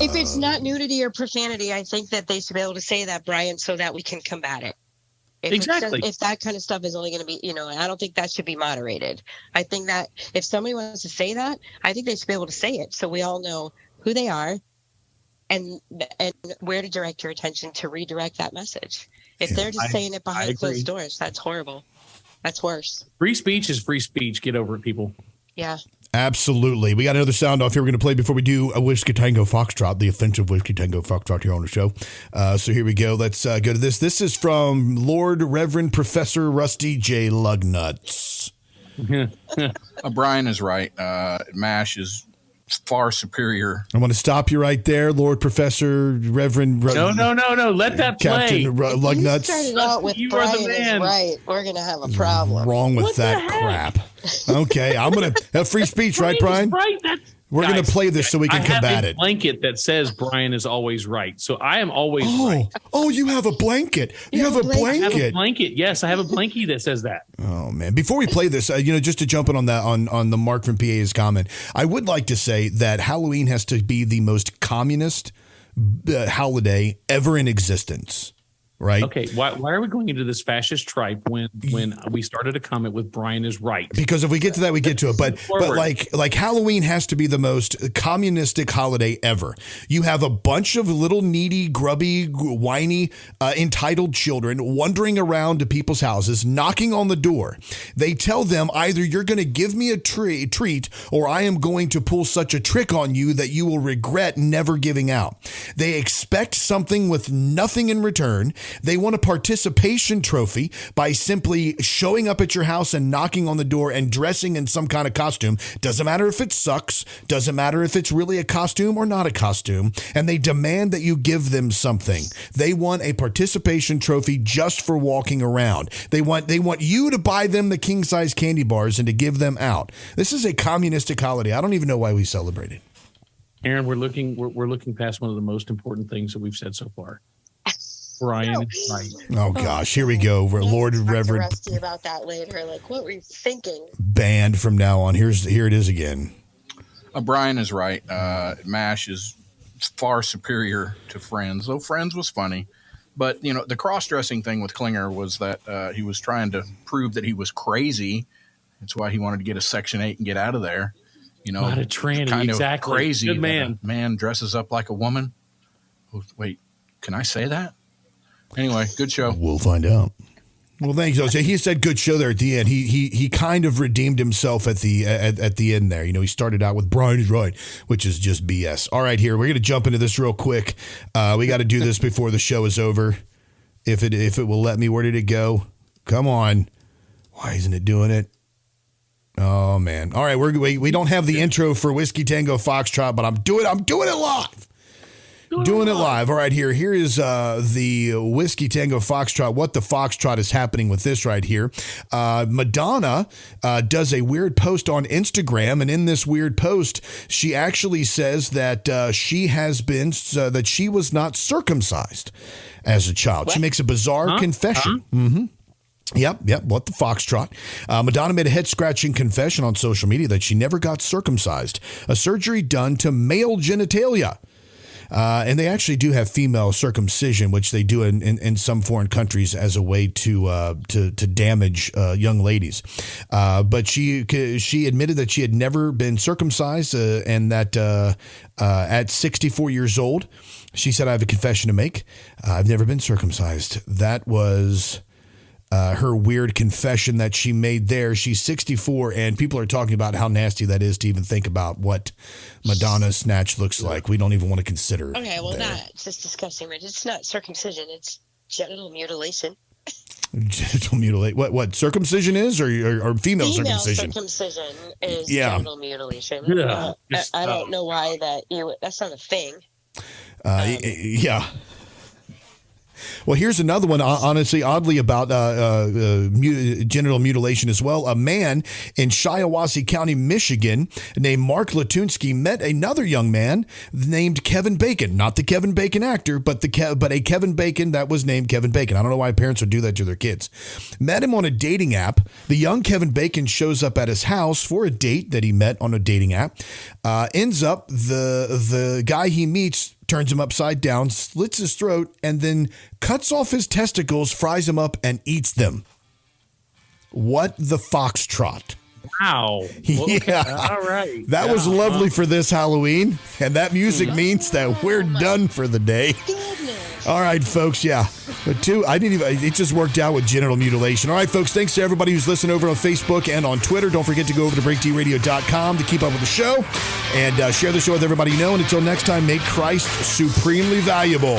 If it's not nudity or profanity, I think that they should be able to say that, Bryan, so that we can combat it. Exactly. If that kind of stuff is only going to be, I don't think that should be moderated. I think that if somebody wants to say that, I think they should be able to say it so we all know who they are and where to direct your attention to redirect that message. If they're just saying it behind closed doors, that's horrible. That's worse. Free speech is free speech. Get over it, people. Yeah. Absolutely. We got another sound off here we're going to play before we do a Whiskey Tango Foxtrot, the offensive Whiskey Tango Foxtrot here on the show. So here we go. Let's go to this. This is from Lord Reverend Professor Rusty J. Lugnuts. Bryan is right. MASH is far superior. I'm going to stop you right there, Lord Professor Reverend. No. Let that play. Captain Lugnuts. Started out with Bryan is right. We're going to have a problem. Wrong with that crap. Okay, I'm going to have free speech, right, Bryan? Right. We're going to play this so we can combat it. Blanket that says Bryan is always right. So I am always right. Oh, you have a blanket. You have a blanket. I have a blanket. Yes, I have a blankie that says that. Oh, man. Before we play this, just to jump in on that, on the Mark from PA's comment, I would like to say that Halloween has to be the most communist holiday ever in existence. Right. Okay. Why are we going into this fascist tripe when we started a comment with Bryan is right? Because if we get to that, we get to it. But like Halloween has to be the most communistic holiday ever. You have a bunch of little needy, grubby, whiny, entitled children wandering around to people's houses, knocking on the door. They tell them either you're going to give me a treat or I am going to pull such a trick on you that you will regret never giving out. They expect something with nothing in return. They want a participation trophy by simply showing up at your house and knocking on the door and dressing in some kind of costume. Doesn't matter if it sucks. Doesn't matter if it's really a costume or not a costume. And they demand that you give them something. They want a participation trophy just for walking around. They want you to buy them the king-size candy bars and to give them out. This is a communistic holiday. I don't even know why we celebrate it. Aaron, we're looking past one of the most important things that we've said so far. Bryan is right. Oh gosh, here we go. Lord Reverend. Rusty about that later. Like, what were you thinking? Banned from now on. Here it is again. Bryan is right. MASH is far superior to Friends, though Friends was funny. But the cross-dressing thing with Klinger was that he was trying to prove that he was crazy. That's why he wanted to get a Section 8 and get out of there. Not a tranny, kind exactly. Of crazy. Good man. A man dresses up like a woman. Oh, wait, can I say that? Anyway, good show. We'll find out. Well, thanks, Jose. He said good show there at the end. He kind of redeemed himself at the end there. He started out with Bryan is right, which is just BS. All right, here we're going to jump into this real quick. We got to do this before the show is over. If it will let me. Where did it go? Come on. Why isn't it doing it? Oh man. All right, we don't have the intro for Whiskey Tango Foxtrot, but I'm doing it live. Doing it live. All right, here is the Whiskey Tango Foxtrot. What the Foxtrot is happening with this right here. Madonna does a weird post on Instagram, and in this weird post, she actually says that she was not circumcised as a child. What? She makes a bizarre confession. Mm-hmm. Yep. What the Foxtrot. Madonna made a head-scratching confession on social media that she never got circumcised, a surgery done to male genitalia. And they actually do have female circumcision, which they do in some foreign countries as a way to damage young ladies. But she admitted that she had never been circumcised, and that at 64 years old, she said, "I have a confession to make. I've never been circumcised." That was her weird confession that she made there. She's 64, and people are talking about how nasty that is to even think about what Madonna's snatch looks like. We don't even want to consider. Okay, well, that's just disgusting. But it's not circumcision; it's genital mutilation. Genital mutilate? What circumcision is, or female circumcision? Circumcision is genital mutilation. Yeah. I don't know why that's not a thing. Yeah. Well, here's another one, honestly, oddly, about genital mutilation as well. A man in Shiawassee County, Michigan, named Mark Latunsky met another young man named Kevin Bacon. Not the Kevin Bacon actor, but a Kevin Bacon that was named Kevin Bacon. I don't know why parents would do that to their kids. Met him on a dating app. The young Kevin Bacon shows up at his house for a date that he met on a dating app. Ends up the guy he meets turns him upside down, slits his throat, and then cuts off his testicles, fries them up, and eats them. What the foxtrot? Wow. Yeah. All right. That was lovely for this Halloween, and that music means that we're done for the day. All right, folks. Yeah. But it just worked out with genital mutilation. All right, folks. Thanks to everybody who's listening over on Facebook and on Twitter. Don't forget to go over to BreakDRadio.com to keep up with the show and share the show with everybody you know. And until next time, make Christ supremely valuable.